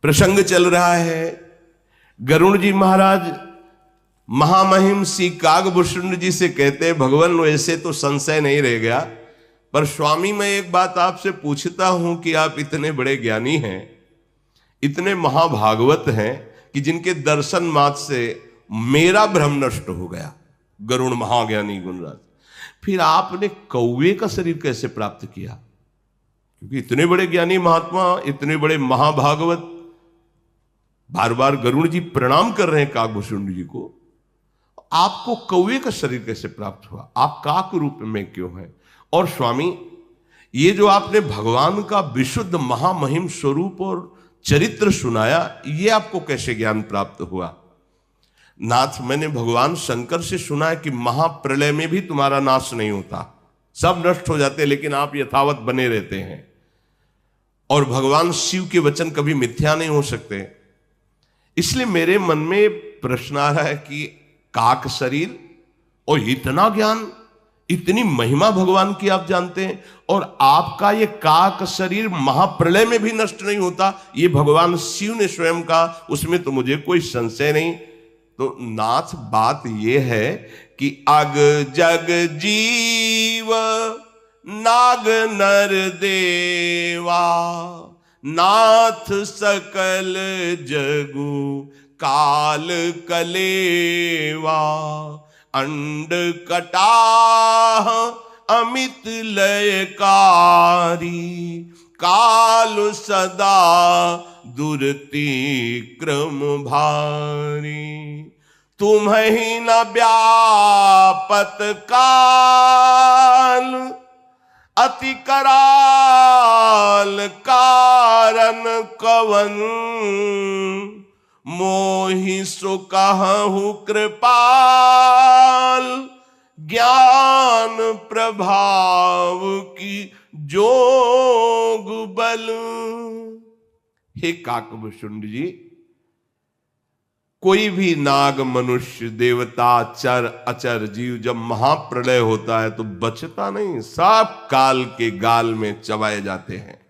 प्रसंग चल रहा है। गरुड़ जी महाराज महामहिम श्री कागभूषुंड जी से कहते हैं, भगवान वैसे तो संशय नहीं रह गया, पर स्वामी मैं एक बात आपसे पूछता हूं कि आप इतने बड़े ज्ञानी हैं, इतने महाभागवत हैं कि जिनके दर्शन मात्र से मेरा भ्रम नष्ट हो गया। गरुड़ महाज्ञानी गुणराज, फिर आपने कौवे का शरीर कैसे प्राप्त किया? क्योंकि इतने बड़े ज्ञानी महात्मा, इतने बड़े महाभागवत, बार बार गरुड़ जी प्रणाम कर रहे हैं कागभूषुंड जी को, आपको कौवे का शरीर कैसे प्राप्त हुआ? आप काक रूप में क्यों हैं? और स्वामी, ये जो आपने भगवान का विशुद्ध महामहिम स्वरूप और चरित्र सुनाया, ये आपको कैसे ज्ञान प्राप्त हुआ? नाथ, मैंने भगवान शंकर से सुना है कि महाप्रलय में भी तुम्हारा नाश नहीं होता, सब नष्ट हो जाते, लेकिन आप यथावत बने रहते हैं। और भगवान शिव के वचन कभी मिथ्या नहीं हो सकते। इसलिए मेरे मन में प्रश्न आ रहा है कि काक शरीर और इतना ज्ञान, इतनी महिमा भगवान की आप जानते हैं, और आपका ये काक शरीर महाप्रलय में भी नष्ट नहीं होता, ये भगवान शिव ने स्वयं कहा, उसमें तो मुझे कोई संशय नहीं। तो नाथ, बात ये है कि अग जग जीव नाग नर देवा, नाथ सकल जगु काल कलेवा, अंड कटाह अमित लयकारी, काल सदा दुरति क्रम भारी, तुम्हि न व्यापत काल, अति कराल कारण कवन, मोहि सो कहु कृपाल, ज्ञान प्रभाव की जोग बल। हे काकभूषुंड जी, कोई भी नाग, मनुष्य, देवता, चर अचर जीव जब महाप्रलय होता है तो बचता नहीं, सब काल के गाल में चबाए जाते हैं,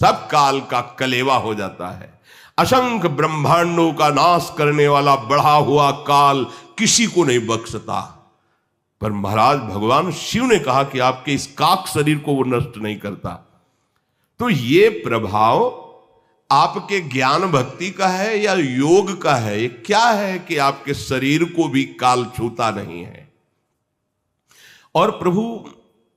सब काल का कलेवा हो जाता है। असंख्य ब्रह्मांडों का नाश करने वाला बढ़ा हुआ काल किसी को नहीं बख्शता, पर महाराज भगवान शिव ने कहा कि आपके इस काक शरीर को वो नष्ट नहीं करता। तो ये प्रभाव आपके ज्ञान भक्ति का है या योग का है? ये क्या है कि आपके शरीर को भी काल छूता नहीं है? और प्रभु,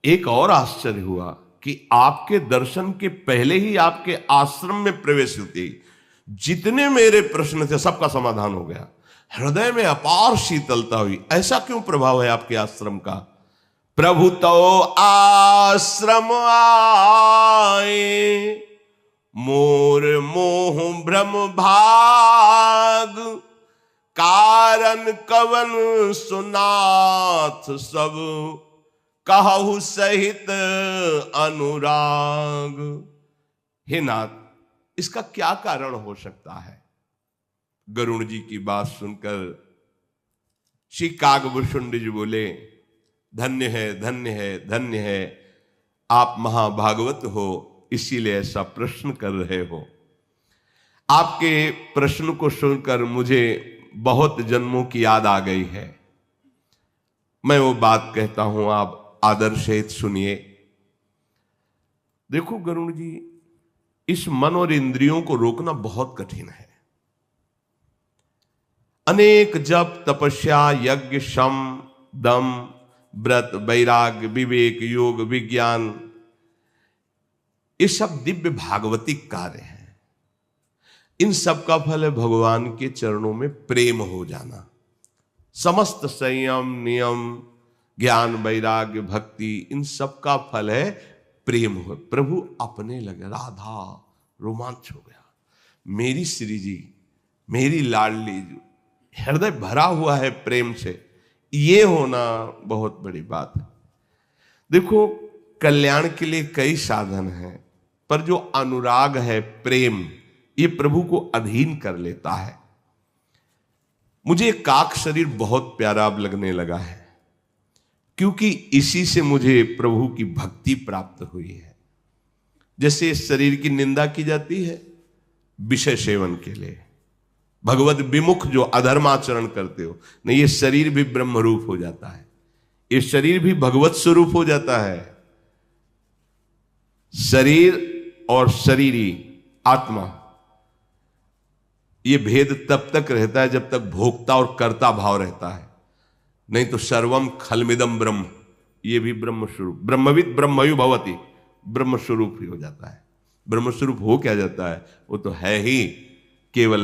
एक और आश्चर्य हुआ कि आपके दर्शन के पहले ही आपके आश्रम में प्रवेश होते ही जितने मेरे प्रश्न थे सबका समाधान हो गया। हृदय में अपार शीतलता हुई। ऐसा क्यों प्रभाव है आपके आश्रम का? प्रभु तो आश्रम आए, मोर मोह भ्रम भाग, कारण कवन सुनाथ सब, कहु सहित अनुराग। हे नाथ, इसका क्या कारण हो सकता है? गरुड़ जी की बात सुनकर श्री कागभूषुंड जी बोले, धन्य है, धन्य है, धन्य है, आप महाभागवत हो, इसीलिए ऐसा प्रश्न कर रहे हो। आपके प्रश्न को सुनकर मुझे बहुत जन्मों की याद आ गई है। मैं वो बात कहता हूं, आप आदर सहित सुनिए। देखो गरुड़ जी, इस मन और इंद्रियों को रोकना बहुत कठिन है। अनेक जप, तपस्या, यज्ञ, शम, दम, व्रत, वैराग्य, विवेक, योग, विज्ञान, ये सब दिव्य भागवतिक कार्य हैं। इन सब का फल है भगवान के चरणों में प्रेम हो जाना। समस्त संयम, नियम, ज्ञान, वैराग्य, भक्ति, इन सब का फल है प्रेम हो। प्रभु अपने लगे, राधा रोमांच हो गया। मेरी श्री जी, मेरी लाडली जी, हृदय भरा हुआ है प्रेम से। ये होना बहुत बड़ी बात है। देखो, कल्याण के लिए कई साधन हैं, पर जो अनुराग है, प्रेम, ये प्रभु को अधीन कर लेता है। मुझे काक शरीर बहुत प्यारा अब लगने लगा है, क्योंकि इसी से मुझे प्रभु की भक्ति प्राप्त हुई है। जैसे इस शरीर की निंदा की जाती है, विषय सेवन के लिए, भगवत विमुख जो अधर्माचरण करते हो, नहीं, ये शरीर भी ब्रह्म रूप हो जाता है, ये शरीर भी भगवत स्वरूप हो जाता है। शरीर और शरीरी आत्मा, ये भेद तब तक रहता है जब तक भोक्ता और कर्ता भाव रहता है, नहीं तो सर्वम खलमिदम ब्रह्म, ये भी ब्रह्म स्वरूप, ब्रह्मविद ब्रह्मयु भवति, ब्रह्म स्वरूप ही हो जाता है। ब्रह्म स्वरूप हो क्या जाता है? वो तो है ही, केवल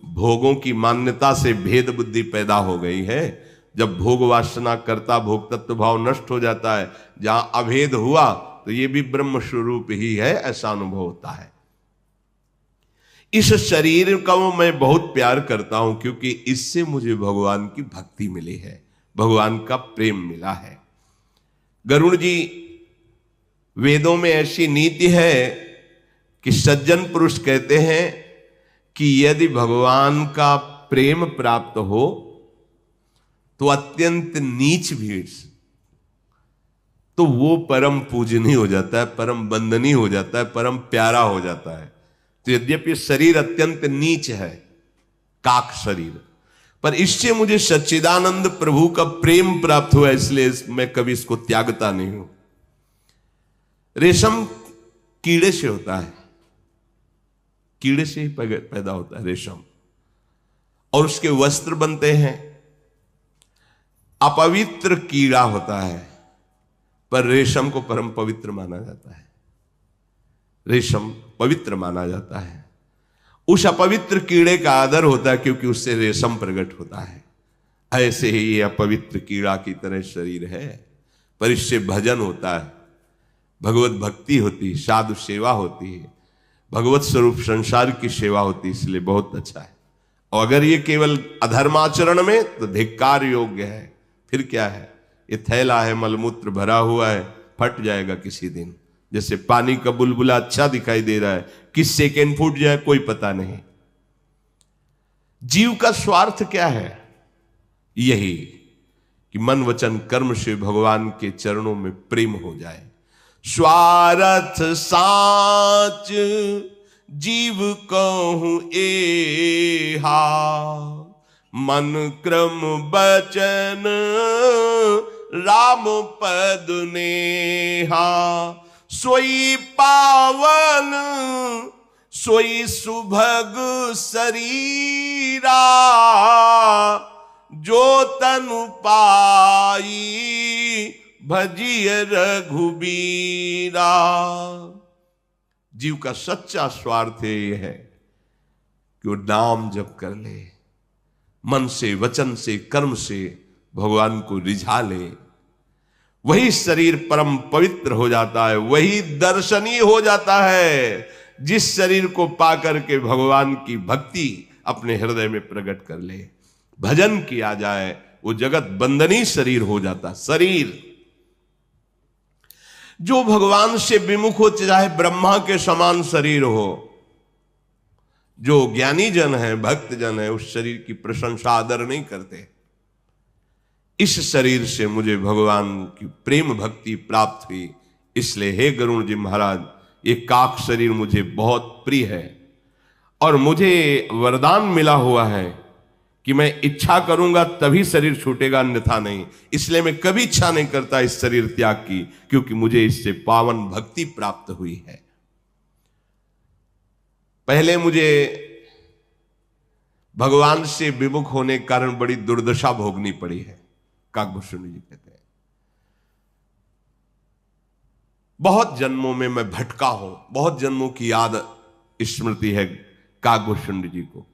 भोगों की मान्यता से भेद बुद्धि पैदा हो गई है। जब भोग वासना कर्ता भोग तत्व भाव नष्ट हो जाता है, जहां अभेद हुआ, तो ये भी ब्रह्म स्वरूप ही है, ऐसा अनुभव होता है। इस शरीर का मैं बहुत प्यार करता हूं, क्योंकि इससे मुझे भगवान की भक्ति मिली है, भगवान का प्रेम मिला है। गरुड़ जी, वेदों में ऐसी नीति है कि सज्जन पुरुष कहते हैं कि यदि भगवान का प्रेम प्राप्त हो तो अत्यंत नीच भी, तो वो परम पूजनीय हो जाता है, परम वंदनीय हो जाता है, परम प्यारा हो जाता है। तो यद्यपि शरीर अत्यंत नीच है, काक शरीर, पर इससे मुझे सच्चिदानंद प्रभु का प्रेम प्राप्त हुआ, इसलिए मैं कभी इसको त्यागता नहीं हूं। रेशम कीड़े से होता है, कीड़े से ही पैदा होता है रेशम, और उसके वस्त्र बनते हैं। अपवित्र कीड़ा होता है, पर रेशम को परम पवित्र माना जाता है, रेशम पवित्र माना जाता है। उस अपवित्र कीड़े का आदर होता है, क्योंकि उससे रेशम प्रकट होता है। ऐसे ही ये अपवित्र कीड़ा की तरह शरीर है, पर इससे भजन होता है, भगवत भक्ति होती है, साधु सेवा होती है, भगवत स्वरूप संसार की सेवा होती है, इसलिए बहुत अच्छा है। और अगर ये केवल अधर्माचरण में, तो धिक्कार योग्य है। फिर क्या है? ये थैला है, मलमूत्र भरा हुआ है, फट जाएगा किसी दिन। जैसे पानी का बुलबुला अच्छा दिखाई दे रहा है, किस सेकेंड फूट जाए कोई पता नहीं। जीव का स्वार्थ क्या है? यही कि मन वचन कर्म से भगवान के चरणों में प्रेम हो जाए। स्वार्थ साच जीव कहूं एहा, मन क्रम बचन राम पद नेहा। सोई पावन सोई सुभग शरीरा, जो तनु पाई भजिय रघुबीरा। जीव का सच्चा स्वार्थ यह है कि वो नाम जप कर ले, मन से वचन से कर्म से भगवान को रिझा ले। वही शरीर परम पवित्र हो जाता है, वही दर्शनीय हो जाता है। जिस शरीर को पाकर के भगवान की भक्ति अपने हृदय में प्रकट कर ले, भजन किया जाए, वो जगत बंदनीय शरीर हो जाता। शरीर जो भगवान से विमुख हो, चाहे ब्रह्मा के समान शरीर हो, जो ज्ञानी जन है, भक्त जन है, उस शरीर की प्रशंसा आदर नहीं करते। इस शरीर से मुझे भगवान की प्रेम भक्ति प्राप्त हुई, इसलिए हे गरुड़ जी महाराज, ये काक शरीर मुझे बहुत प्रिय है। और मुझे वरदान मिला हुआ है कि मैं इच्छा करूंगा तभी शरीर छूटेगा, अन्यथा नहीं। इसलिए मैं कभी इच्छा नहीं करता इस शरीर त्याग की, क्योंकि मुझे इससे पावन भक्ति प्राप्त हुई है। पहले मुझे भगवान से विमुख होने के कारण बड़ी दुर्दशा भोगनी पड़ी है। काकभूषण जी कहते हैं, बहुत जन्मों में मैं भटका हूं, बहुत जन्मों की याद स्मृति है काकभूषण जी को।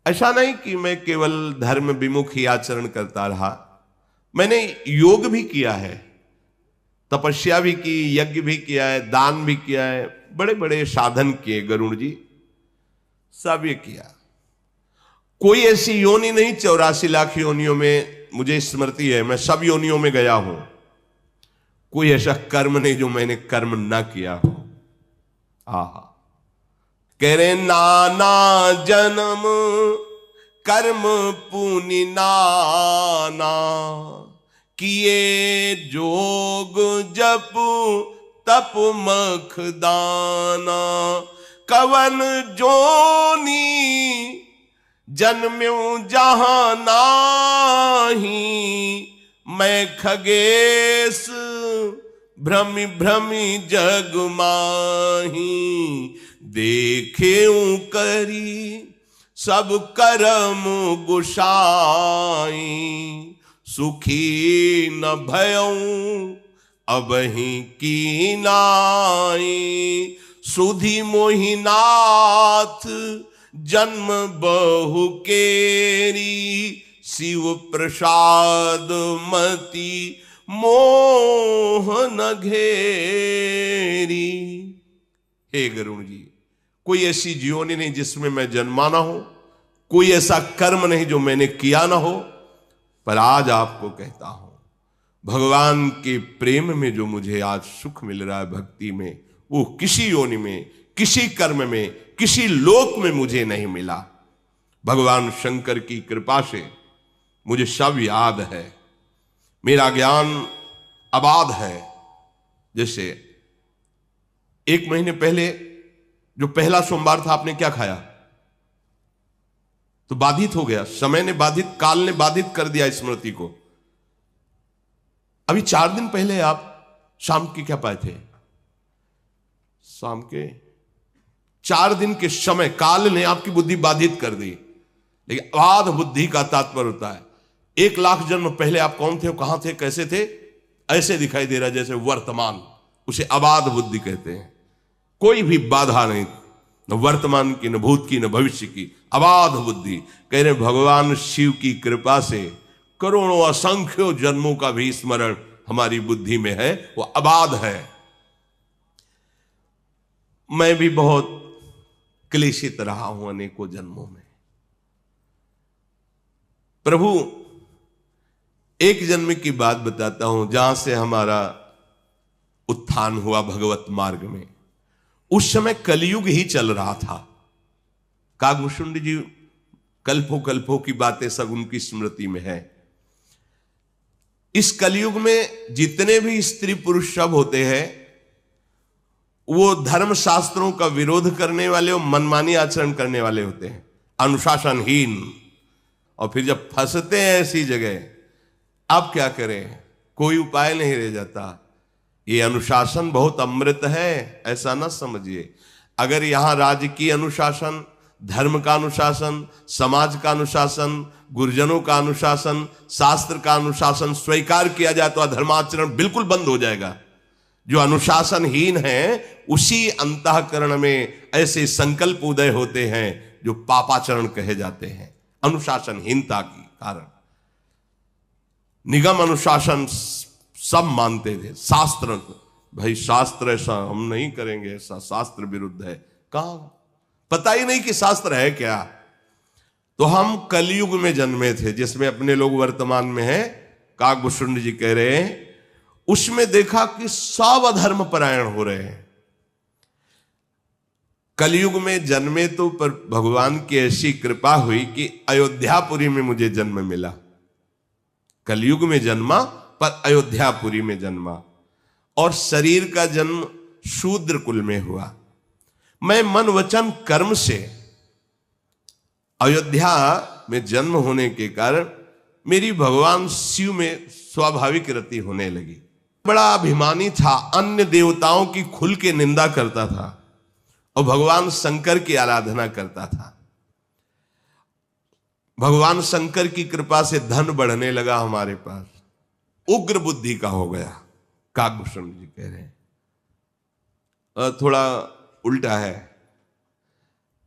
ऐसा नहीं कि मैं केवल धर्म विमुख ही आचरण करता रहा, मैंने योग भी किया है, तपस्या भी की, यज्ञ भी किया है, दान भी किया है, बड़े बड़े साधन किए गरुड़ जी, सब ये किया। कोई ऐसी योनि नहीं, 84 लाख योनियों में मुझे स्मृति है, मैं सब योनियों में गया हूं। कोई ऐसा कर्म नहीं जो मैंने कर्म ना किया हो। आहा, कह रहे नाना जन्म कर्म पुनि नाना, किए जोग जप तप मख दाना। कवन जोनी जन्म्यूं जहां नाही, मैं खगेश भ्रमि भ्रमि जग माही, देखेऊं करी सब कर्म गुसाई, सुखी न भयऊं अबहि कीनाई, सुधि मोहिनाथ जन्म बहु केरी, शिव प्रसाद मति मोह न घेरी। हे गरुण जी, कोई ऐसी जीवनी नहीं जिसमें मैं जन्मा ना हो, कोई ऐसा कर्म नहीं जो मैंने किया ना हो, पर आज आपको कहता हूं भगवान के प्रेम में जो मुझे आज सुख मिल रहा है भक्ति में, वो किसी योनि में, किसी कर्म में, किसी लोक में मुझे नहीं मिला। भगवान शंकर की कृपा से मुझे सब याद है, मेरा ज्ञान अबाध है। जैसे 1 महीने पहले जो पहला सोमवार था, आपने क्या खाया? तो बाधित हो गया, समय ने बाधित, काल ने बाधित कर दिया स्मृति को। अभी 4 दिन पहले आप शाम के क्या पाए थे? शाम के 4 दिन के समय काल ने आपकी बुद्धि बाधित कर दी। लेकिन अबाध बुद्धि का तात्पर्य होता है 1 लाख जन्म पहले आप कौन थे, कहां थे, कैसे थे, ऐसे दिखाई दे रहा जैसे वर्तमान, उसे अबाध बुद्धि कहते हैं। कोई भी बाधा नहीं, न वर्तमान की, न भूत की, न भविष्य की, अबाध बुद्धि। कह रहे भगवान शिव की कृपा से करोड़ों असंख्यों जन्मों का भी स्मरण हमारी बुद्धि में है, वो अबाध है। मैं भी बहुत क्लेशित रहा हूं अनेकों जन्मों में। प्रभु, एक जन्म की बात बताता हूं जहां से हमारा उत्थान हुआ भगवत मार्ग में। उस समय कलयुग ही चल रहा था। कागभूषुंड जी कल्पों कल्पों की बातें सब उनकी स्मृति में है। इस कलयुग में जितने भी स्त्री पुरुष सब होते हैं, वो धर्म शास्त्रों का विरोध करने वाले और मनमानी आचरण करने वाले होते हैं, अनुशासनहीन। और फिर जब फंसते हैं ऐसी जगह, अब क्या करें, कोई उपाय नहीं रह जाता। ये अनुशासन बहुत अमृत है, ऐसा ना समझिए। अगर यहां राजकीय अनुशासन, धर्म का अनुशासन, समाज का अनुशासन, गुरुजनों का अनुशासन, शास्त्र का अनुशासन स्वीकार किया जाए तो अधर्माचरण बिल्कुल बंद हो जाएगा। जो अनुशासनहीन है, उसी अंतःकरण में ऐसे संकल्प उदय होते हैं जो पापाचरण कहे जाते हैं, अनुशासनहीनता के कारण। निगम अनुशासन सब मानते थे, शास्त्र, भाई शास्त्र ऐसा हम नहीं करेंगे, ऐसा शास्त्र विरुद्ध है। कहां, पता ही नहीं कि शास्त्र है क्या। तो हम कलयुग में जन्मे थे, जिसमें अपने लोग वर्तमान में हैं। कागभूषुंड जी कह रहे हैं उसमें देखा कि सब अधर्म परायण हो रहे हैं। कलयुग में जन्मे तो पर भगवान की ऐसी कृपा हुई कि अयोध्यापुरी में मुझे जन्म मिला। कलयुग में जन्मा पर अयोध्यापुरी में जन्मा, और शरीर का जन्म शूद्र कुल में हुआ। मैं मन वचन कर्म से अयोध्या में जन्म होने के कारण मेरी भगवान शिव में स्वाभाविक रति होने लगी। बड़ा अभिमानी था, अन्य देवताओं की खुल के निंदा करता था और भगवान शंकर की आराधना करता था। भगवान शंकर की कृपा से धन बढ़ने लगा हमारे पास, उग्र बुद्धि का हो गया। कागभूषण जी कह रहे हैं थोड़ा उल्टा है।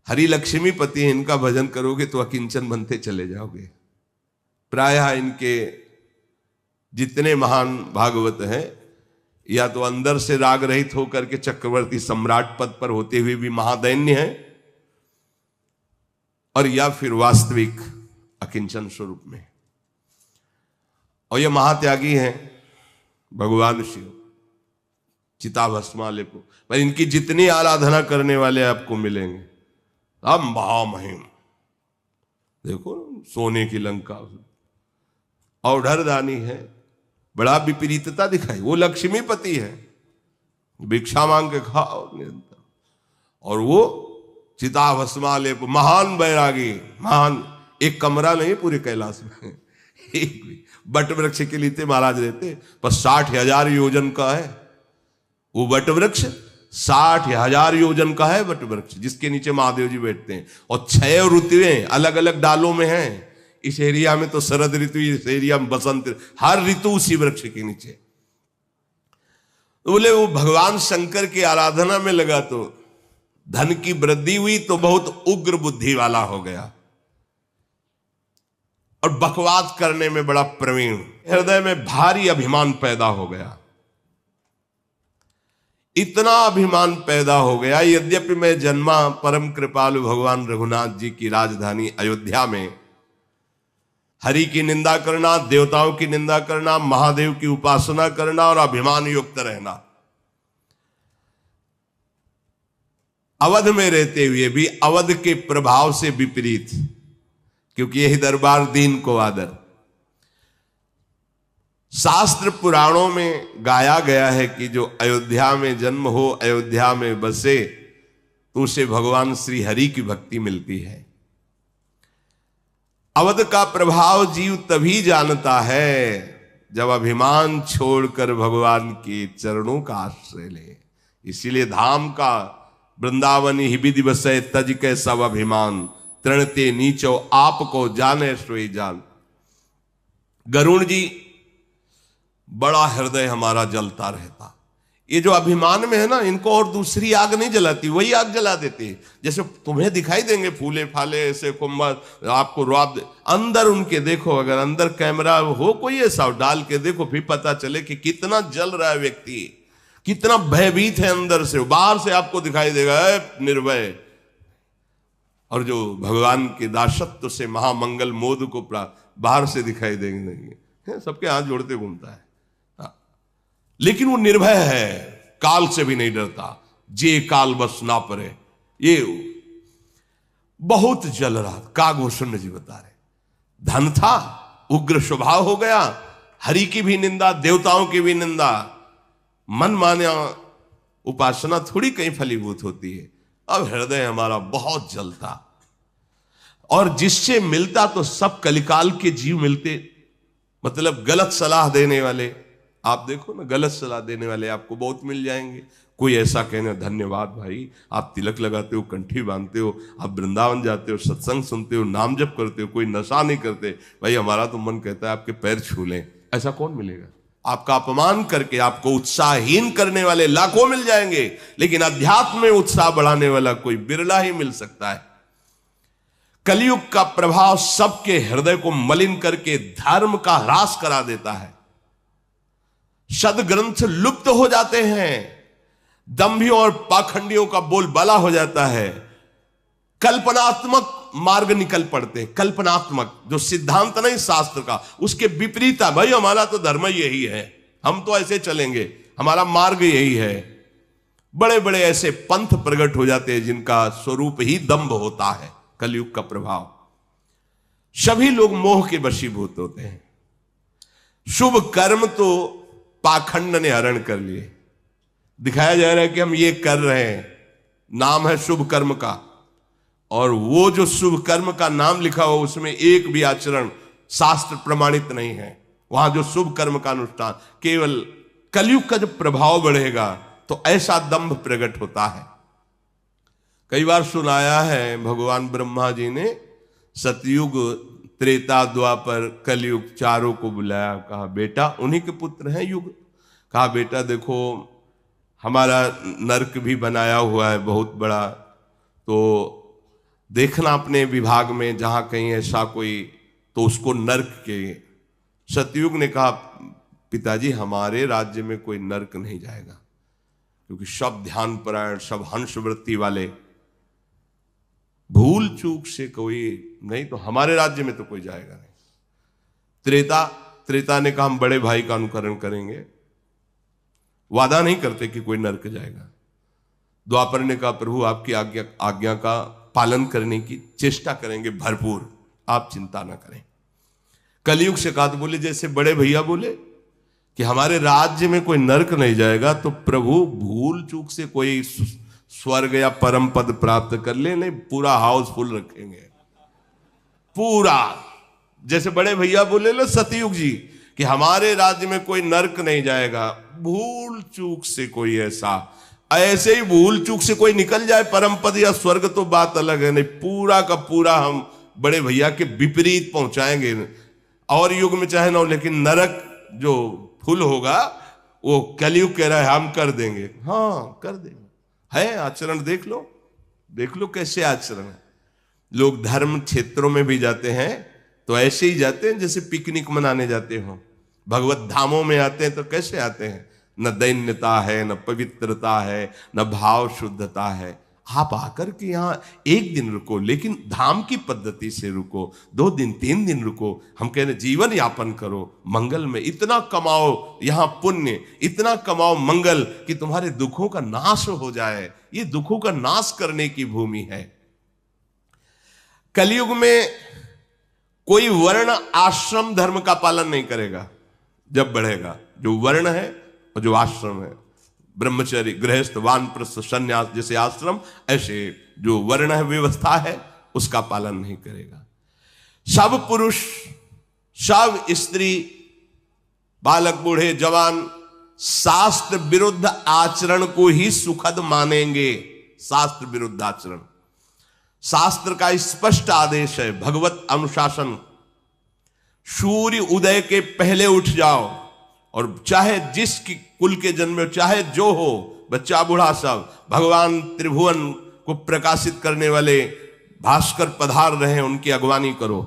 हरि लक्ष्मी पति, इनका भजन करोगे तो अकिंचन बनते चले जाओगे। प्रायः इनके जितने महान भागवत हैं, या तो अंदर से राग रहित होकर के चक्रवर्ती सम्राट पद पर होते हुए भी महादैन्य है, और या फिर वास्तविक अकिंचन स्वरूप में। और ये महात्यागी हैं भगवान शिव, चिताभस्मा लेपो। पर इनकी जितनी आराधना करने वाले आपको मिलेंगे, अब महामहिम, देखो सोने की लंका, औढ़रदानी है, बड़ा विपरीतता दिखाई। वो लक्ष्मीपति है, भिक्षा मांग के खाओ निरंतर, और वो चिता भस्मालेप, महान बैरागी, महान। एक कमरा नहीं पूरे कैलाश में, एक भी बट वृक्ष के नीचे महाराज रहते, पर 60,000 योजन का है वो बट वृक्ष, 60,000 योजन का है बट वृक्ष, जिसके नीचे महादेव जी बैठते हैं। और 6 ऋतुएं अलग अलग डालों में हैं। इस एरिया में तो शरद ऋतु, इस एरिया में बसंत, हर ऋतु उसी वृक्ष के नीचे। तो बोले वो भगवान शंकर की आराधना में लगा तो धन की वृद्धि हुई, तो बहुत उग्र बुद्धि वाला हो गया और बकवास करने में बड़ा प्रवीण, हृदय में भारी अभिमान पैदा हो गया। इतना अभिमान पैदा हो गया, यद्यपि मैं जन्मा परम कृपालु भगवान रघुनाथ जी की राजधानी अयोध्या में, हरि की निंदा करना, देवताओं की निंदा करना, महादेव की उपासना करना और अभिमान युक्त रहना। अवध में रहते हुए भी अवध के प्रभाव से विपरीत, क्योंकि यही दरबार दीन को आदर। शास्त्र पुराणों में गाया गया है कि जो अयोध्या में जन्म हो, अयोध्या में बसे, तो उसे भगवान श्री हरि की भक्ति मिलती है। अवध का प्रभाव जीव तभी जानता है जब अभिमान छोड़कर भगवान के चरणों का आश्रय ले। इसीलिए धाम का वृंदावन ही विधि बसै तज के सब अभिमान, तृणते नीचो आपको जाने सोई जान। गरुण जी बड़ा हृदय हमारा जलता रहता। ये जो अभिमान में है ना, इनको और दूसरी आग नहीं जलाती, वही आग जला देती है। जैसे तुम्हें दिखाई देंगे फूले फाले ऐसे कुंभ, आपको रौब, अंदर उनके देखो, अगर अंदर कैमरा हो कोई ऐसा डाल के देखो, फिर पता चले कि कितना जल रहा है व्यक्ति, कितना भयभीत है अंदर से। बाहर से आपको दिखाई देगा निर्भय, और जो भगवान के दासत्व से महामंगल मोद को बाहर से दिखाई देंगे, सबके हाथ जोड़ते घूमता है, लेकिन वो निर्भय है, काल से भी नहीं डरता। जे काल बस ना परे, ये बहुत जल रहा। कागभूषण जी बता रहे, धन था, उग्र स्वभाव हो गया, हरि की भी निंदा, देवताओं की भी निंदा, मन माना उपासना थोड़ी कहीं फलीभूत होती है। अब हृदय हमारा बहुत जलता, और जिससे मिलता तो सब कलिकाल के जीव मिलते। मतलब गलत सलाह देने वाले, आप देखो ना, गलत सलाह देने वाले आपको बहुत मिल जाएंगे। कोई ऐसा कहना, धन्यवाद भाई, आप तिलक लगाते हो, कंठी बांधते हो, आप वृंदावन जाते हो, सत्संग सुनते हो, नाम जप करते हो, कोई नशा नहीं करते, भाई हमारा तो मन कहता है आपके पैर छू लें। ऐसा कौन मिलेगा? आपका अपमान करके आपको उत्साहहीन करने वाले लाखों मिल जाएंगे, लेकिन अध्यात्म में उत्साह बढ़ाने वाला कोई बिरला ही मिल सकता है। कलयुग का प्रभाव सबके हृदय को मलिन करके धर्म का ह्रास करा देता है। सद्ग्रंथ लुप्त हो जाते हैं, दंभियों और पाखंडियों का बोलबाला हो जाता है, कल्पनात्मक मार्ग निकल पड़ते हैं। कल्पनात्मक जो सिद्धांत नहीं शास्त्र का, उसके विपरीत है। भाई हमारा तो धर्म यही है, हम तो ऐसे चलेंगे, हमारा मार्ग यही है। बड़े बड़े ऐसे पंथ प्रकट हो जाते हैं जिनका स्वरूप ही दंभ होता है। कलयुग का प्रभाव, सभी लोग मोह के वशीभूत होते हैं। शुभ कर्म तो पाखंड ने हरण कर लिए। दिखाया जा रहा है कि हम ये कर रहे हैं, नाम है शुभ कर्म का, और वो जो शुभ कर्म का नाम लिखा हो उसमें एक भी आचरण शास्त्र प्रमाणित नहीं है। वहां जो शुभ कर्म का अनुष्ठान, केवल कलयुग का जब प्रभाव बढ़ेगा तो ऐसा दंभ प्रकट होता है। कई बार सुनाया है, भगवान ब्रह्मा जी ने सतयुग, त्रेता, द्वापर, कलयुग चारों को बुलाया, कहा बेटा, उन्हीं के पुत्र हैं युग, कहा बेटा देखो हमारा नरक भी बनाया हुआ है बहुत बड़ा, तो देखना अपने विभाग में जहां कहीं ऐसा कोई, तो उसको नरक के। सतयुग ने कहा पिताजी हमारे राज्य में कोई नरक नहीं जाएगा, क्योंकि सब ध्यान परायण, सब हंस वृत्ति वाले, भूल चूक से कोई नहीं, तो हमारे राज्य में तो कोई जाएगा नहीं। त्रेता ने कहा हम बड़े भाई का अनुकरण करेंगे, वादा नहीं करते कि कोई नरक जाएगा। द्वापर ने कहा प्रभु आपकी आज्ञा का पालन करने की चेष्टा करेंगे भरपूर, आप चिंता ना करें। कलयुग से कहा तो बोले, जैसे बड़े भैया बोले कि हमारे राज्य में कोई नरक नहीं जाएगा, तो प्रभु भूल चूक से कोई स्वर्ग या परम पद प्राप्त कर ले, नहीं पूरा हाउसफुल रखेंगे पूरा। जैसे बड़े भैया बोले लो सतयुग जी कि हमारे राज्य में कोई नरक नहीं जाएगा, भूल चूक से कोई ऐसे ही भूल चूक से कोई निकल जाए परम पद या स्वर्ग तो बात अलग है, नहीं पूरा का पूरा हम बड़े भैया के विपरीत पहुंचाएंगे। और युग में चाहे ना हो, लेकिन नरक जो फुल होगा वो कलयुग कह रहा है हम कर देंगे। हाँ कर देंगे, है आचरण देख लो कैसे आचरण है। लोग धर्म क्षेत्रों में भी जाते हैं तो ऐसे ही जाते हैं जैसे पिकनिक मनाने जाते हो। भगवत धामों में आते हैं तो कैसे आते हैं, न दैन्यता है, न पवित्रता है, न भाव शुद्धता है। आप आकर के यहाँ एक दिन रुको, लेकिन धाम की पद्धति से रुको, 2 दिन 3 दिन रुको। हम कह रहे जीवन यापन करो मंगल में, इतना कमाओ यहाँ पुण्य, इतना कमाओ मंगल कि तुम्हारे दुखों का नाश हो जाए। ये दुखों का नाश करने की भूमि है। कलयुग में कोई वर्ण आश्रम धर्म का पालन नहीं करेगा जब बढ़ेगा। जो वर्ण है और जो आश्रम है, ब्रह्मचर्य, गृहस्थ, वानप्रस्थ, संन्यास जैसे आश्रम, ऐसे जो वर्ण है व्यवस्था है उसका पालन नहीं करेगा। सब पुरुष, सब स्त्री, बालक, बूढ़े, जवान शास्त्र विरुद्ध आचरण को ही सुखद मानेंगे। शास्त्र विरुद्ध आचरण, शास्त्र का स्पष्ट आदेश है, भगवत अनुशासन। सूर्य उदय के पहले उठ जाओ, और चाहे जिस कुल के जन्मे, चाहे जो हो, बच्चा बूढ़ा सब, भगवान त्रिभुवन को प्रकाशित करने वाले भास्कर पधार रहे हैं, उनकी अगवानी करो।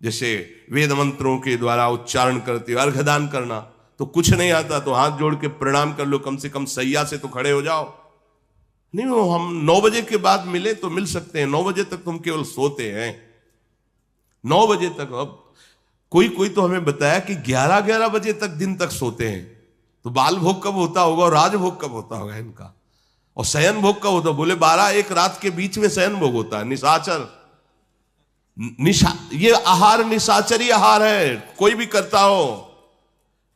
जैसे वेद मंत्रों के द्वारा उच्चारण करते हो, अर्घदान करना, तो कुछ नहीं आता तो हाथ जोड़ के प्रणाम कर लो, कम से कम सैया से तो खड़े हो जाओ। नहीं वो हम 9 बजे के बाद मिले तो मिल सकते हैं, 9 बजे तक तुम केवल सोते हैं, 9 बजे तक। अब कोई तो हमें बताया कि 11-11 बजे तक दिन तक सोते हैं, तो बाल भोग कब होता होगा और राजभोग कब होता होगा इनका, और शयन भोग कब होता? बोले 12-1 रात के बीच में शयन भोग होता है। निशाचर, ये आहार निशाचरी आहार है, कोई भी करता हो।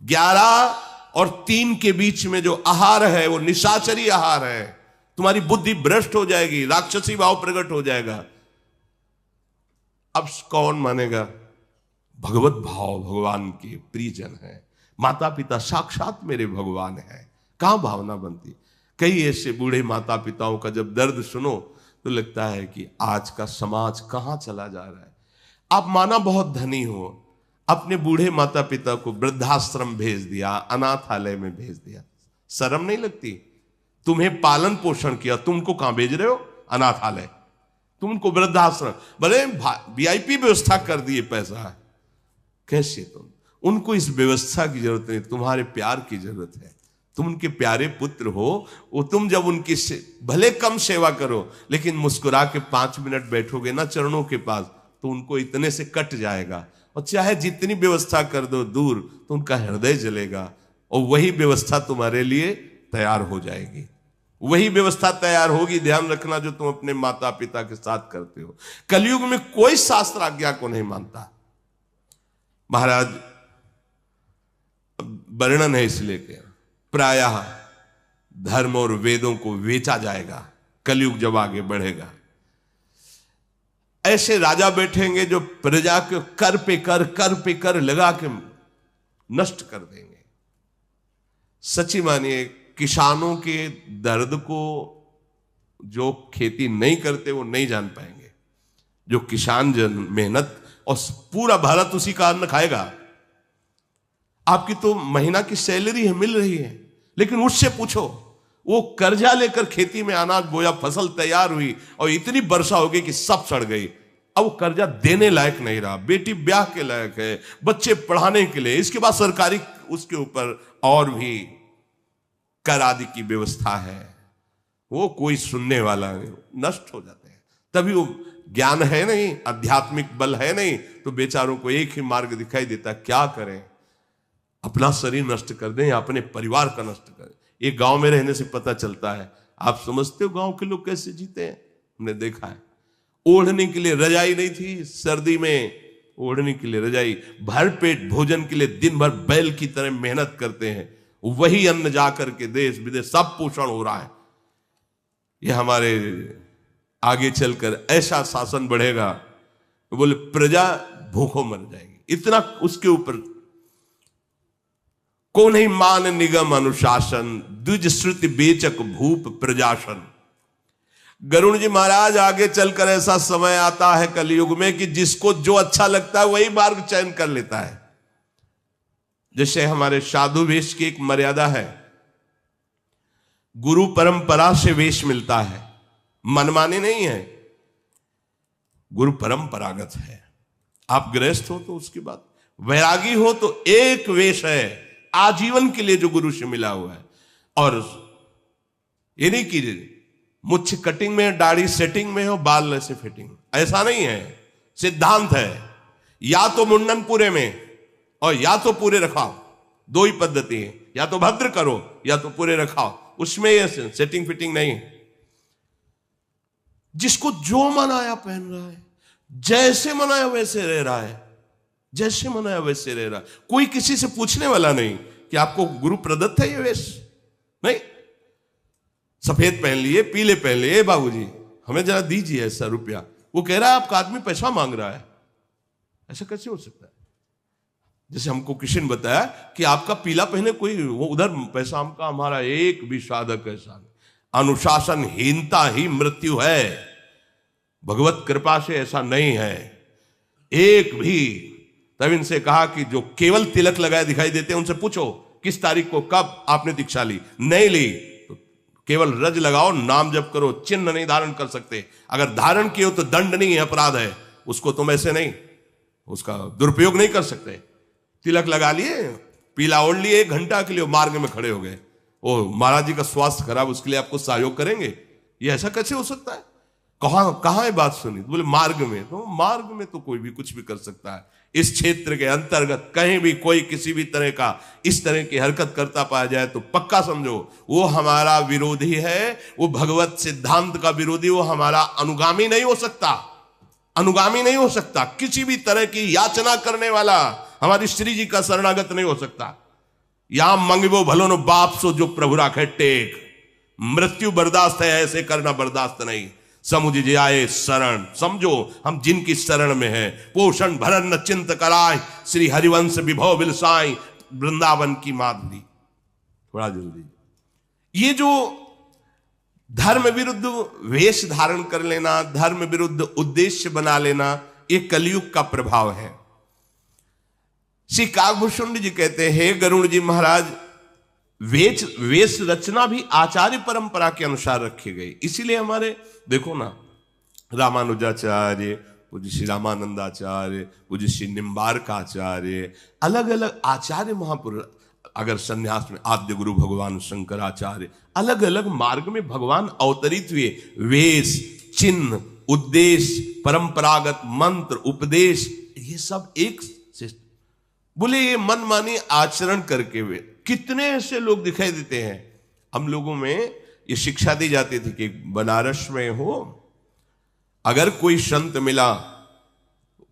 11 और 3 के बीच में जो आहार है वो निशाचरी आहार है। तुम्हारी बुद्धि भ्रष्ट हो जाएगी, राक्षसी भाव प्रकट हो जाएगा। अब कौन मानेगा? भगवत भाव भगवान के प्रियजन है, माता पिता साक्षात मेरे भगवान है, कहां भावना बनती। कई ऐसे बूढ़े माता पिताओं का जब दर्द सुनो तो लगता है कि आज का समाज कहां चला जा रहा है। आप माना बहुत धनी हो, अपने बूढ़े माता पिता को वृद्धाश्रम भेज दिया, अनाथालय में भेज दिया, शर्म नहीं लगती? तुम्हें पालन पोषण किया, तुमको कहां भेज रहे हो? अनाथालय। तुम उनको वृद्धाश्रम, भले VIP व्यवस्था कर दिए, पैसा है, कैसे उनको इस व्यवस्था की जरूरत नहीं, तुम्हारे प्यार की जरूरत है। तुम उनके प्यारे पुत्र हो, वो तुम जब उनकी भले कम सेवा करो, लेकिन मुस्कुरा के 5 मिनट बैठोगे ना चरणों के पास, तो उनको इतने से कट जाएगा। और चाहे जितनी व्यवस्था कर दो दूर, तो उनका हृदय जलेगा, और वही व्यवस्था तुम्हारे लिए तैयार हो जाएगी। वही व्यवस्था तैयार होगी, ध्यान रखना, जो तुम अपने माता पिता के साथ करते हो। कलयुग में कोई शास्त्र आज्ञा को नहीं मानता। महाराज वर्णन है इसलिए कि प्रायः धर्म और वेदों को बेचा जाएगा कलयुग जब आगे बढ़ेगा। ऐसे राजा बैठेंगे जो प्रजा के कर पे कर लगा के नष्ट कर देंगे। सच्ची मानिए, किसानों के दर्द को जो खेती नहीं करते वो नहीं जान पाएंगे। जो किसान जन मेहनत, और पूरा भारत उसी का अन्न खाएगा। आपकी तो महीना की सैलरी है, मिल रही है, लेकिन उससे पूछो, वो कर्जा लेकर खेती में अनाज बोया, फसल तैयार हुई और इतनी वर्षा हो गई कि सब सड़ गई। अब वो कर्जा देने लायक नहीं रहा, बेटी ब्याह के लायक है, बच्चे पढ़ाने के लिए, इसके बाद सरकारी उसके ऊपर और भी कर आदि की व्यवस्था है, वो कोई सुनने वाला नहीं, नष्ट हो जाते हैं। तभी वो ज्ञान है नहीं, आध्यात्मिक बल है नहीं, तो बेचारों को एक ही मार्ग दिखाई देता, क्या करें? अपना शरीर नष्ट कर दें या अपने परिवार का नष्ट करें। एक गांव में रहने से पता चलता है। आप समझते हो गांव के लोग कैसे जीते हैं? हमने देखा है, ओढ़ने के लिए रजाई नहीं थी, सर्दी में ओढ़ने के लिए रजाई, भरपेट भोजन के लिए दिन भर बैल की तरह मेहनत करते हैं, वही अन्न जाकर के देश विदेश सब पोषण हो रहा है। ये हमारे आगे चलकर ऐसा शासन बढ़ेगा, बोले प्रजा भूखों मर जाएगी, इतना उसके ऊपर। को नहीं मान निगम अनुशासन, द्विज श्रुति बेचक भूप प्रजाशन। गरुड़ जी महाराज आगे चलकर ऐसा समय आता है कलयुग में कि जिसको जो अच्छा लगता है वही मार्ग चयन कर लेता है। जैसे हमारे साधु वेश की एक मर्यादा है, गुरु परंपरा से वेश मिलता है, मनमानी नहीं है, गुरु परंपरागत है। आप गृहस्थ हो तो उसकी बात, वैरागी हो तो एक वेश है आजीवन के लिए जो गुरु से मिला हुआ है। और ये नहीं कि मुझ कटिंग में, दाढ़ी सेटिंग में हो, बाल ऐसे फिटिंग, ऐसा नहीं है। सिद्धांत है, या तो मुंडन पूरे में और या तो पूरे रखाओ, दो ही पद्धति है, या तो भद्र करो या तो पूरे रखाओ, उसमें ये सेटिंग फिटिंग नहीं। जिसको जो मनाया पहन रहा है, जैसे मनाया वैसे रह रहा है, जैसे मनाया वैसे रह रहा है। कोई किसी से पूछने वाला नहीं कि आपको गुरु प्रदत्त है ये वेश, नहीं। सफेद पहन लिए, पीले पहन लिए, बाबूजी हमें जरा दीजिए ऐसा रुपया, वो कह रहा है आपका आदमी पैसा मांग रहा है। ऐसा कैसे हो सकता है? जैसे हमको किसी ने बताया कि आपका पीला पहने कोई, वो उधर पैसा, हमका हमारा एक भी साधक ऐसा नहीं। अनुशासनहीनता ही मृत्यु है, भगवत कृपा से ऐसा नहीं है एक भी। तब इनसे कहा कि जो केवल तिलक लगाए दिखाई देते हैं उनसे पूछो किस तारीख को कब आपने दीक्षा ली, नहीं ली तो केवल रज लगाओ, नाम जप करो, चिन्ह नहीं धारण कर सकते। अगर धारण किए हो तो दंड नहीं है, अपराध है, उसको तुम ऐसे नहीं, उसका दुरुपयोग नहीं कर सकते। तिलक लगा लिए, पीला ओढ़ लिए, 1 घंटा के लिए मार्ग में खड़े हो गए, ओ महाराज जी का स्वास्थ्य खराब, उसके लिए आपको सहयोग करेंगे, ये ऐसा कैसे हो सकता है? कहां है बात सुनी? तो बोले मार्ग में। तो मार्ग में तो कोई भी कुछ भी कर सकता है। इस क्षेत्र के अंतर्गत कहीं भी कोई किसी भी तरह का इस तरह की हरकत करता पाया जाए तो पक्का समझो वो हमारा विरोधी है, वो भगवत सिद्धांत का विरोधी, वो हमारा अनुगामी नहीं हो सकता, अनुगामी नहीं हो सकता। किसी भी तरह की याचना करने वाला हमारी श्री जी का शरणागत नहीं हो सकता। या मंगबो भलो नो बाप सो जो प्रभु राखे टेक, मृत्यु बर्दाश्त है, ऐसे करना बर्दाश्त नहीं। समुझ जाए शरण, समझो हम जिनकी शरण में है, पोषण भरण न चिंत कराए, श्री हरिवंश विभव बिलसाई, वृंदावन की माधुरी। थोड़ा जल्दी, ये जो धर्म विरुद्ध वेश धारण कर लेना, धर्म विरुद्ध उद्देश्य बना लेना, ये कलयुग का प्रभाव है। श्री कागभूषण जी कहते हैं, गरुड़ जी महाराज, वेश रचना भी आचार्य परंपरा के अनुसार रखी गई। इसीलिए हमारे देखो ना, रामानुजाचार्य, पूज्य श्री रामानंदाचार्य, पूज्य श्री निम्बारकाचार्य, अलग अलग आचार्य महापुरुष, अगर संन्यास में आद्य गुरु भगवान शंकराचार्य, अलग अलग मार्ग में भगवान अवतरित हुए। वेश, चिन्ह, उद्देश्य, परंपरागत मंत्र, उपदेश, ये सब एक से बोले ये मनमानी आचरण करके हुए कितने ऐसे लोग दिखाई देते हैं। हम लोगों में ये शिक्षा दी जाती थी कि बनारस में हो, अगर कोई संत मिला,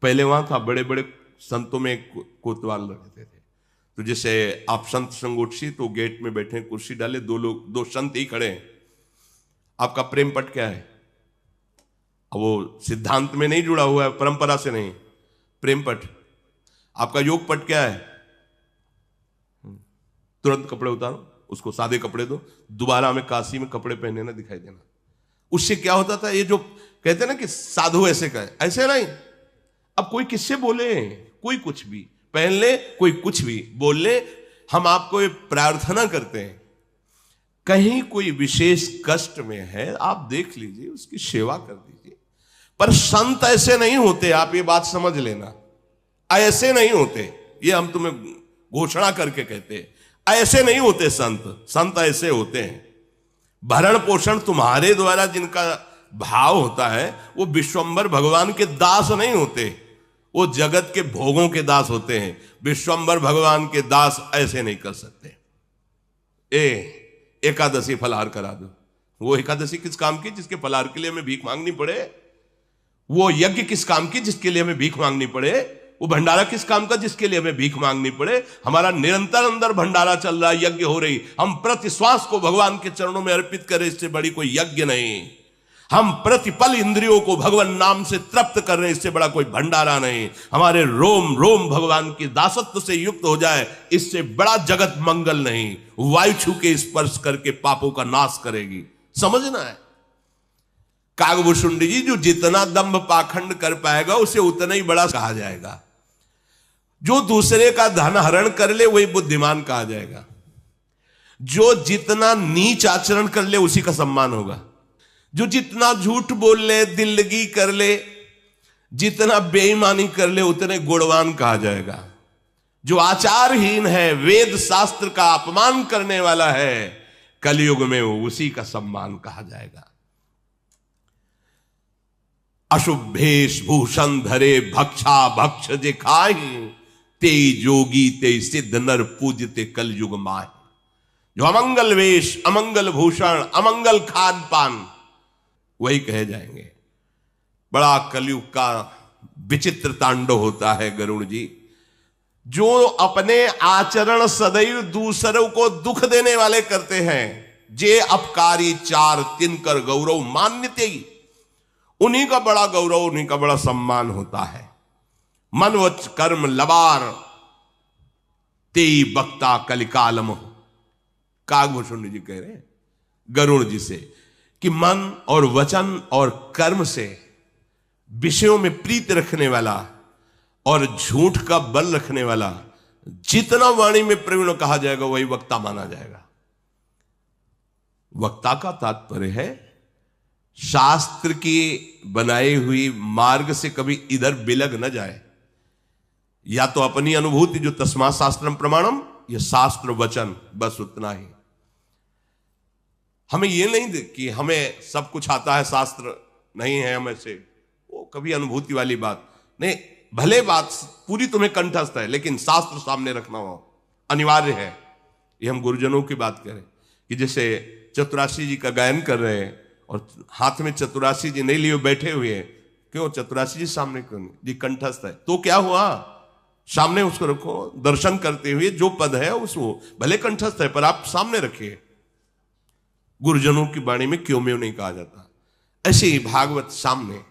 पहले वहां था बड़े बड़े संतों में कोतवाल रहते थे, तो जैसे आप संत संगोष्ठी, तो गेट में बैठे, कुर्सी डाले, दो संत ही खड़े हैं, आपका प्रेम पट क्या है? अब वो सिद्धांत में नहीं जुड़ा हुआ है, परंपरा से नहीं, प्रेम पट। आपका योग पट क्या है? तुरंत कपड़े उतारो, उसको सादे कपड़े दो, दोबारा हमें काशी में कपड़े पहने ना दिखाई देना। उससे क्या होता था, ये जो कहते हैं ना कि साधु ऐसे कहे, ऐसे नहीं। अब कोई किससे बोले, कोई कुछ भी पहन ले, कोई कुछ भी बोल ले, हम आपको ये प्रार्थना करते हैं, कहीं कोई विशेष कष्ट में है, आप देख लीजिए, उसकी सेवा कर दीजिए। पर संत ऐसे नहीं होते, आप ये बात समझ लेना, ऐसे नहीं होते। ये हम तुम्हें घोषणा करके कहते हैं, ऐसे नहीं होते संत। संत ऐसे होते हैं, भरण पोषण तुम्हारे द्वारा जिनका भाव होता है, वो विश्वंभर भगवान के दास नहीं होते, वो जगत के भोगों के दास होते हैं। विश्वंभर भगवान के दास ऐसे नहीं कर सकते। एकादशी फलाहार करा दो, वो एकादशी किस काम की जिसके फलाहार के लिए हमें भीख मांगनी पड़े? वो यज्ञ किस काम की जिसके लिए हमें भीख मांगनी पड़े? वो भंडारा किस काम का जिसके लिए हमें भीख मांगनी पड़े? हमारा निरंतर अंदर भंडारा चल रहा है, यज्ञ हो रही, हम प्रति श्वास को भगवान के चरणों में अर्पित करें, इससे बड़ी कोई यज्ञ नहीं। हम प्रतिपल इंद्रियों को भगवान नाम से तृप्त कर रहे हैं, इससे बड़ा कोई भंडारा नहीं। हमारे रोम रोम भगवान की दासत्व से युक्त हो जाए, इससे बड़ा जगत मंगल नहीं। वायु छू के स्पर्श करके पापों का नाश करेगी, समझना है। कागभूषुंडी जी, जो जितना दंभ पाखंड कर पाएगा उसे उतना ही बड़ा कहा जाएगा। जो दूसरे का धन हरण कर ले वही बुद्धिमान कहा जाएगा। जो जितना नीच आचरण कर ले उसी का सम्मान होगा। जो जितना झूठ बोल ले, दिल्लगी कर ले, जितना बेईमानी कर ले, उतने गुणवान कहा जाएगा। जो आचारहीन है, वेद शास्त्र का अपमान करने वाला है, कलयुग में वो उसी का सम्मान कहा जाएगा। अशुभ भेष भूषण धरे भक्षा भक्ष जे खाहि, ते जोगी ते सिद्ध नर पूजते कलयुग माहि। जो अमंगल वेश, अमंगल भूषण, अमंगल खान पान, वही कहे जाएंगे। बड़ा कलयुग का विचित्र तांडव होता है गरुड़ जी। जो अपने आचरण सदैव दूसरों को दुख देने वाले करते हैं, जे अपकारी चार तिनकर गौरव मान्यते, उन्हीं का बड़ा गौरव, उन्हीं का बड़ा सम्मान होता है। मन वच कर्म लबार तेई बक्ता कलिकालम। कागभूषुंडी जी कह रहे हैं गरुड़ जी से कि मन और वचन और कर्म से विषयों में प्रीत रखने वाला और झूठ का बल रखने वाला जितना वाणी में प्रवीण कहा जाएगा वही वक्ता माना जाएगा। वक्ता का तात्पर्य है शास्त्र की बनाई हुई मार्ग से कभी इधर बिलग न जाए, या तो अपनी अनुभूति जो तस्मा शास्त्रम प्रमाणम, यह शास्त्र वचन, बस उतना ही। हमें यह नहीं कि हमें सब कुछ आता है, शास्त्र नहीं है हमें से, वो कभी अनुभूति वाली बात नहीं। भले बात पूरी तुम्हें कंठस्थ है, लेकिन शास्त्र सामने रखना हो अनिवार्य है। ये हम गुरुजनों की बात करें कि जैसे चतुराशी जी का गायन कर रहे हैं और हाथ में चतुराशी जी नहीं लिए बैठे हुए हैं, क्यों? चतुराशी जी सामने क्यों नहीं? जी कंठस्थ है तो क्या हुआ, सामने उसको रखो, दर्शन करते हुए जो पद है उसको, भले कंठस्थ है पर आप सामने रखिए। गुरुजनों की वाणी में क्यों में नहीं कहा जाता। ऐसे ही भागवत सामने,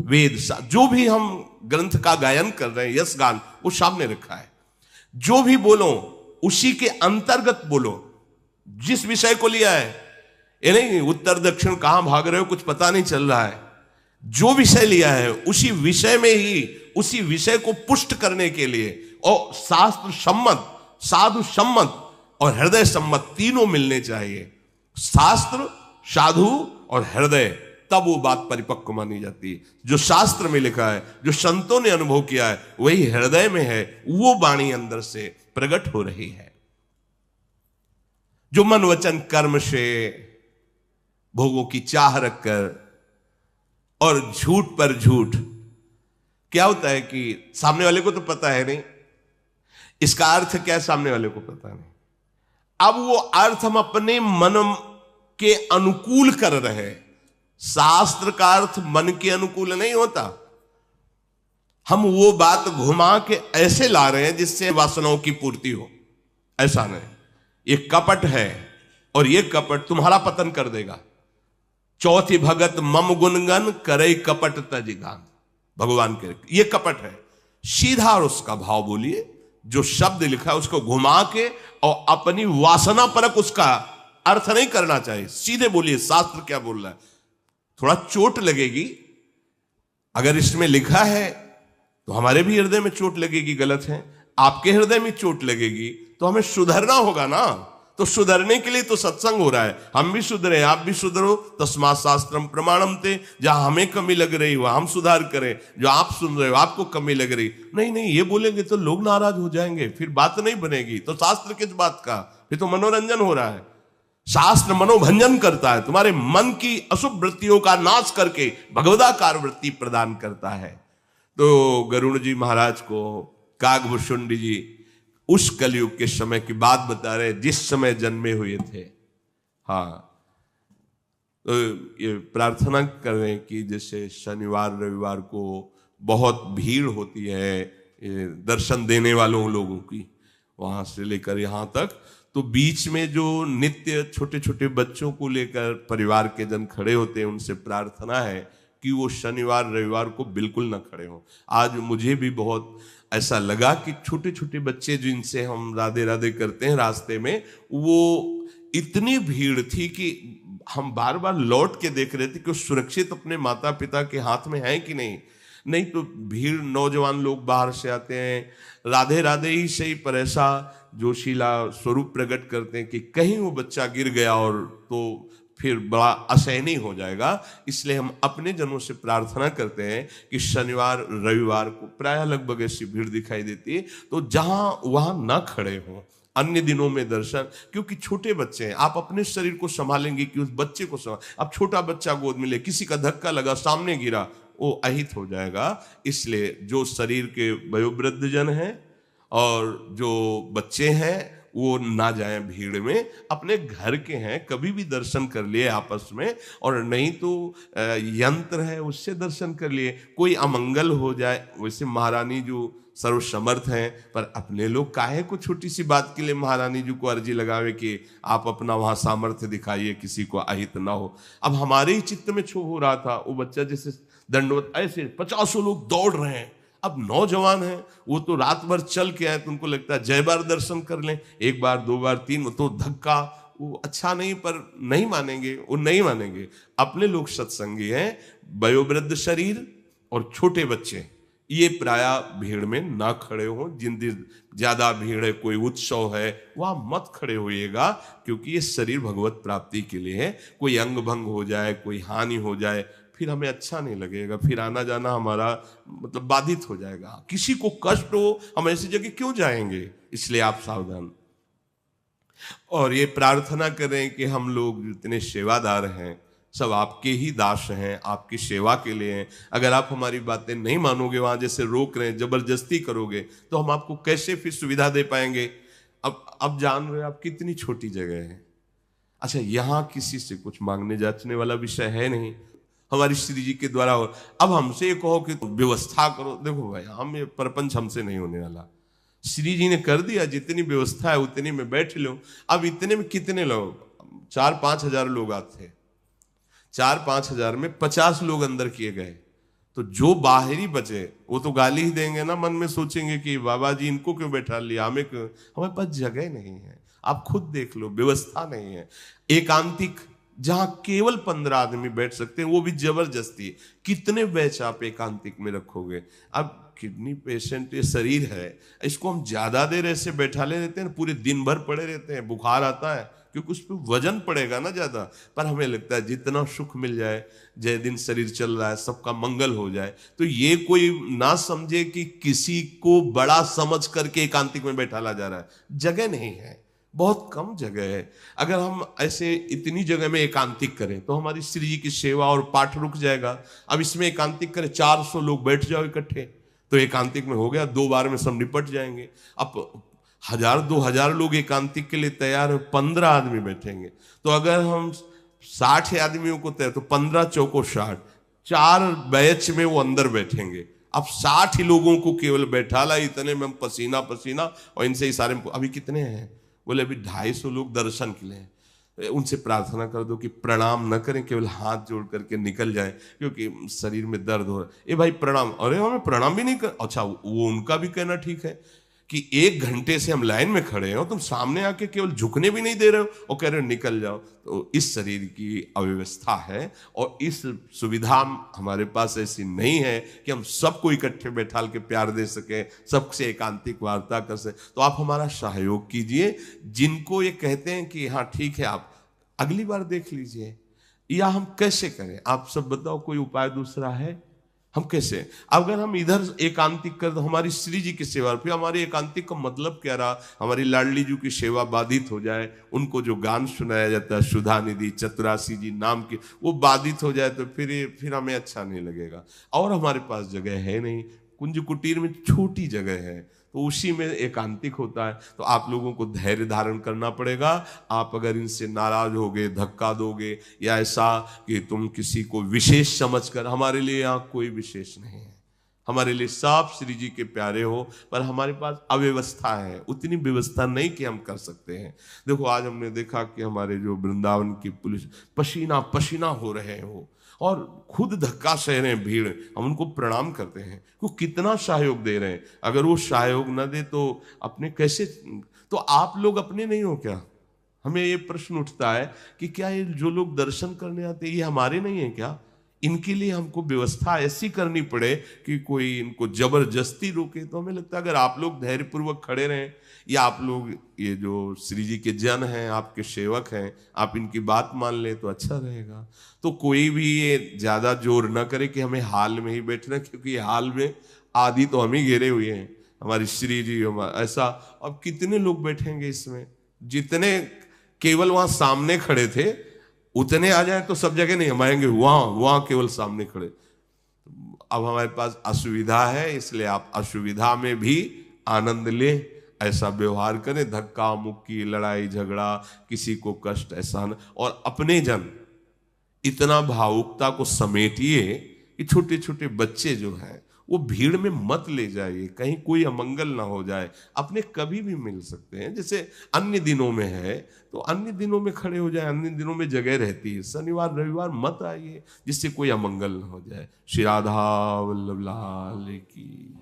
वेद जो भी हम ग्रंथ का गायन कर रहे हैं, यश गान, वो सामने रखा है। जो भी बोलो उसी के अंतर्गत बोलो। जिस विषय को लिया है, ये नहीं उत्तर दक्षिण कहां भाग रहे हो कुछ पता नहीं चल रहा है। जो विषय लिया है उसी विषय में ही, उसी विषय को पुष्ट करने के लिए, और शास्त्र सम्मत, साधु सम्मत और हृदय सम्मत तीनों मिलने चाहिए। शास्त्र, साधु और हृदय, तब वो बात परिपक्व मानी जाती है। जो शास्त्र में लिखा है, जो संतों ने अनुभव किया है, वही हृदय में है, वो वाणी अंदर से प्रकट हो रही है। जो मन वचन कर्म से भोगों की चाह रखकर और झूठ पर झूठ, क्या होता है कि सामने वाले को तो पता है नहीं इसका अर्थ क्या है, सामने वाले को पता नहीं। अब वो अर्थ हम अपने मन के अनुकूल कर रहे हैं। शास्त्र का अर्थ मन के अनुकूल नहीं होता। हम वो बात घुमा के ऐसे ला रहे हैं जिससे वासनाओं की पूर्ति हो, ऐसा नहीं। ये कपट है और ये कपट तुम्हारा पतन कर देगा। चौथी भगत मम गुणगन करे कपट तजिगान, भगवान के ये कपट है। सीधा और उसका भाव बोलिए, जो शब्द लिखा है उसको घुमा के और अपनी वासना परक उसका अर्थ नहीं करना चाहिए। सीधे बोलिए शास्त्र क्या बोल रहा है। थोड़ा चोट लगेगी, अगर इसमें लिखा है तो हमारे भी हृदय में चोट लगेगी, गलत है। आपके हृदय में चोट लगेगी तो हमें सुधरना होगा ना। तो सुधरने के लिए तो सत्संग हो रहा है, हम भी सुधरे, आप भी सुधरो। तस्मात् शास्त्रम प्रमाणम ते, जहां हमें कमी लग रही हो हम सुधार करें, जो आप सुन रहे हो आपको कमी लग रही, नहीं ये बोलेंगे तो लोग नाराज हो जाएंगे, फिर बात नहीं बनेगी। तो शास्त्र किस बात का, फिर तो मनोरंजन हो रहा है। शास्त्र मनोभंजन करता है, तुम्हारे मन की अशुभ वृत्तियों का नाश करके भगवदाकार वृत्ति प्रदान करता है। तो गरुड़ जी महाराज को कागभूषुंडी जी उस कलयुग के समय की बात बता रहे जिस समय जन्मे हुए थे। हाँ, तो ये प्रार्थना कर रहे हैं कि जैसे शनिवार रविवार को बहुत भीड़ होती है ये दर्शन देने वालों लोगों की, वहां से लेकर यहाँ तक। तो बीच में जो नित्य छोटे छोटे बच्चों को लेकर परिवार के जन खड़े होते हैं, उनसे प्रार्थना है कि वो शनिवार रविवार को बिल्कुल ना खड़े हों। आज मुझे भी बहुत ऐसा लगा कि छोटे छोटे बच्चे जिनसे हम राधे राधे करते हैं रास्ते में, वो इतनी भीड़ थी कि हम बार बार लौट के देख रहे थे कि वो सुरक्षित अपने माता पिता के हाथ में है कि नहीं। नहीं तो भीड़, नौजवान लोग बाहर से आते हैं, राधे राधे ही सही, पर ऐसा जोशीला स्वरूप प्रकट करते हैं कि कहीं वो बच्चा गिर गया और तो फिर बड़ा असहनीय हो जाएगा। इसलिए हम अपने जनों से प्रार्थना करते हैं कि शनिवार रविवार को प्रायः लगभग ऐसी भीड़ दिखाई देती है, तो जहां वहां ना खड़े हों, अन्य दिनों में दर्शन। क्योंकि छोटे बच्चे हैं, आप अपने शरीर को संभालेंगे कि उस बच्चे को संभाल। अब छोटा बच्चा गोद में ले, किसी का धक्का लगा, सामने गिरा, वो अहित हो जाएगा। इसलिए जो शरीर के वयोवृद्ध जन हैं और जो बच्चे हैं वो ना जाएं भीड़ में, अपने घर के हैं कभी भी दर्शन कर लिए आपस में, और नहीं तो यंत्र है उससे दर्शन कर लिए। कोई अमंगल हो जाए, वैसे महारानी जो सर्वसमर्थ हैं, पर अपने लोग काहे को छोटी सी बात के लिए महारानी जी को अर्जी लगावे कि आप अपना वहां सामर्थ्य दिखाइए, किसी को अहित ना हो। अब हमारे ही चित्त में छो हो रहा था, वो बच्चा जैसे दंडवत, ऐसे 50 लोग दौड़ रहे हैं। अब नौजवान है, वो तो रात भर चल के आए, तो उनको लगता है जय बार दर्शन कर लें, एक बार दो बार तीन, तो धक्का वो अच्छा नहीं, पर नहीं मानेंगे, वो नहीं मानेंगे। अपने लोग सत्संगी हैं, वयोवृद्ध शरीर और छोटे बच्चे, ये प्रायः भीड़ में ना खड़े हों। जिन दिन ज्यादा भीड़ है, कोई उत्सव है, वहां मत खड़े होइएगा, क्योंकि ये शरीर भगवत प्राप्ति के लिए है। कोई अंग भंग हो जाए, कोई हानि हो जाए, फिर हमें अच्छा नहीं लगेगा, फिर आना जाना हमारा मतलब बाधित हो जाएगा। किसी को कष्ट हो, हम ऐसी जगह क्यों जाएंगे? इसलिए आप सावधान। और ये प्रार्थना करें कि हम लोग जितने सेवादार हैं सब आपके ही दास हैं, आपकी सेवा के लिए हैं। अगर आप हमारी बातें नहीं मानोगे, वहां जैसे रोक रहे हैं, जबरदस्ती करोगे, तो हम आपको कैसे फिर सुविधा दे पाएंगे? अब जान रहे आप कितनी छोटी जगह है। अच्छा, यहां किसी से कुछ मांगने जांचने वाला विषय है नहीं, हमारी श्री जी के द्वारा हो। अब हमसे ये कहो कि व्यवस्था करो, देखो भाई, हम ये परपंच हमसे नहीं होने वाला। श्री जी ने कर दिया, जितनी व्यवस्था है उतनी में बैठ लो। अब इतने में कितने लोग, 4-5 हजार लोग आते हैं, 4-5 हजार में 50 लोग अंदर किए गए, तो जो बाहरी बचे वो तो गाली ही देंगे ना, मन में सोचेंगे कि बाबा जी इनको क्यों बैठा लिया, हमें पास जगह नहीं है। आप खुद देख लो, व्यवस्था नहीं है। एकांतिक जहां केवल 15 आदमी बैठ सकते हैं, वो भी जबरदस्ती। कितने बैच आप एकांतिक में रखोगे? अब किडनी पेशेंट ये शरीर है, इसको हम ज्यादा देर ऐसे बैठा ले रहते हैं, पूरे दिन भर पड़े रहते हैं, बुखार आता है, क्योंकि उस पर वजन पड़ेगा ना ज्यादा। पर हमें लगता है जितना सुख मिल जाए, जय दिन शरीर चल रहा है, सबका मंगल हो जाए। तो ये कोई ना समझे कि किसी को बड़ा समझ करके एकांतिक में बैठाला जा रहा है। जगह नहीं है, बहुत कम जगह है। अगर हम ऐसे इतनी जगह में एकांतिक करें तो हमारी श्री जी की सेवा और पाठ रुक जाएगा। अब इसमें एकांतिक करें, 400 लोग बैठ जाओ इकट्ठे, तो एकांतिक में हो गया, 2 बार में सब निपट जाएंगे। अब 1000-2000 लोग एकांतिक के लिए तैयार है, 15 आदमी बैठेंगे। तो अगर हम 60 आदमियों को तैयार, तो 15 चौको 60, 4 बैच में वो अंदर बैठेंगे। अब 60 लोगों को केवल बैठा ला, इतने में हम पसीना पसीना, और इनसे इशारे में अभी कितने हैं? बोले अभी 250 लोग दर्शन के लिए। उनसे प्रार्थना कर दो कि प्रणाम न करें, केवल हाथ जोड़ करके निकल जाए, क्योंकि शरीर में दर्द हो रहा है। ए भाई प्रणाम, अरे हमें प्रणाम भी नहीं कर। अच्छा, वो उनका भी कहना ठीक है कि 1 घंटे से हम लाइन में खड़े हो, तुम सामने आके केवल झुकने भी नहीं दे रहे हो और कह रहे हो निकल जाओ। तो इस शरीर की अव्यवस्था है, और इस सुविधा हमारे पास ऐसी नहीं है कि हम सबको इकट्ठे बैठाल के प्यार दे सके, सबसे एकांतिक वार्ता कर सके। तो आप हमारा सहयोग कीजिए। जिनको ये कहते हैं कि हाँ ठीक है, आप अगली बार देख लीजिए, या हम कैसे करें, आप सब बताओ, कोई उपाय दूसरा है? हम कैसे? अगर हम इधर एकांतिक कर, तो हमारी श्री जी की सेवा, फिर हमारे एकांतिक का मतलब क्या रहा? हमारी लाडली जी की सेवा बाधित हो जाए, उनको जो गान सुनाया जाता है सुधा निधि चतुरासी जी नाम के, वो बाधित हो जाए, तो फिर हमें अच्छा नहीं लगेगा। और हमारे पास जगह है नहीं, कुंज कुटीर में छोटी जगह है, तो उसी में एकांतिक होता है। तो आप लोगों को धैर्य धारण करना पड़ेगा। आप अगर इनसे नाराज होगे, धक्का दोगे, या ऐसा कि तुम किसी को विशेष समझकर, हमारे लिए यहाँ कोई विशेष नहीं है, हमारे लिए सब श्री जी के प्यारे हो, पर हमारे पास अव्यवस्था है, उतनी व्यवस्था नहीं कि हम कर सकते हैं। देखो आज हमने देखा कि हमारे जो वृंदावन की पुलिस पसीना पसीना हो रहे हो और खुद धक्का सह रहे हैं भीड़, हम उनको प्रणाम करते हैं, वो कितना सहयोग दे रहे हैं। अगर वो सहयोग न दे तो अपने कैसे, तो आप लोग अपने नहीं हो क्या? हमें ये प्रश्न उठता है कि क्या ये जो लोग दर्शन करने आते हैं ये हमारे नहीं है क्या? इनके लिए हमको व्यवस्था ऐसी करनी पड़े कि कोई इनको जबरदस्ती रोके? तो हमें लगता है अगर आप लोग धैर्यपूर्वक खड़े रहें, या आप लोग ये जो श्री जी के जन हैं, आपके सेवक हैं, आप इनकी बात मान लें तो अच्छा रहेगा। तो कोई भी ये ज्यादा जोर न करे कि हमें हाल में ही बैठना, क्योंकि हाल में आदि तो हम ही घेरे हुए हैं, हमारी श्री जी ऐसा। अब कितने लोग बैठेंगे इसमें? जितने केवल वहां सामने खड़े थे उतने आ जाए तो सब जगह नहीं हम आएंगे, वहां केवल सामने खड़े। अब हमारे पास असुविधा है, इसलिए आप असुविधा में भी आनंद ले, ऐसा व्यवहार करें। धक्का मुक्की, लड़ाई झगड़ा, किसी को कष्ट ऐसा न। और अपने जन इतना भावुकता को समेटिए कि छोटे छोटे बच्चे जो हैं वो भीड़ में मत ले जाइए, कहीं कोई अमंगल ना हो जाए। अपने कभी भी मिल सकते हैं, जैसे अन्य दिनों में है तो अन्य दिनों में खड़े हो जाए, अन्य दिनों में जगह रहती है, शनिवार रविवार मत आइए जिससे कोई अमंगल ना हो जाए। श्री राधा वल्लभ लाल की।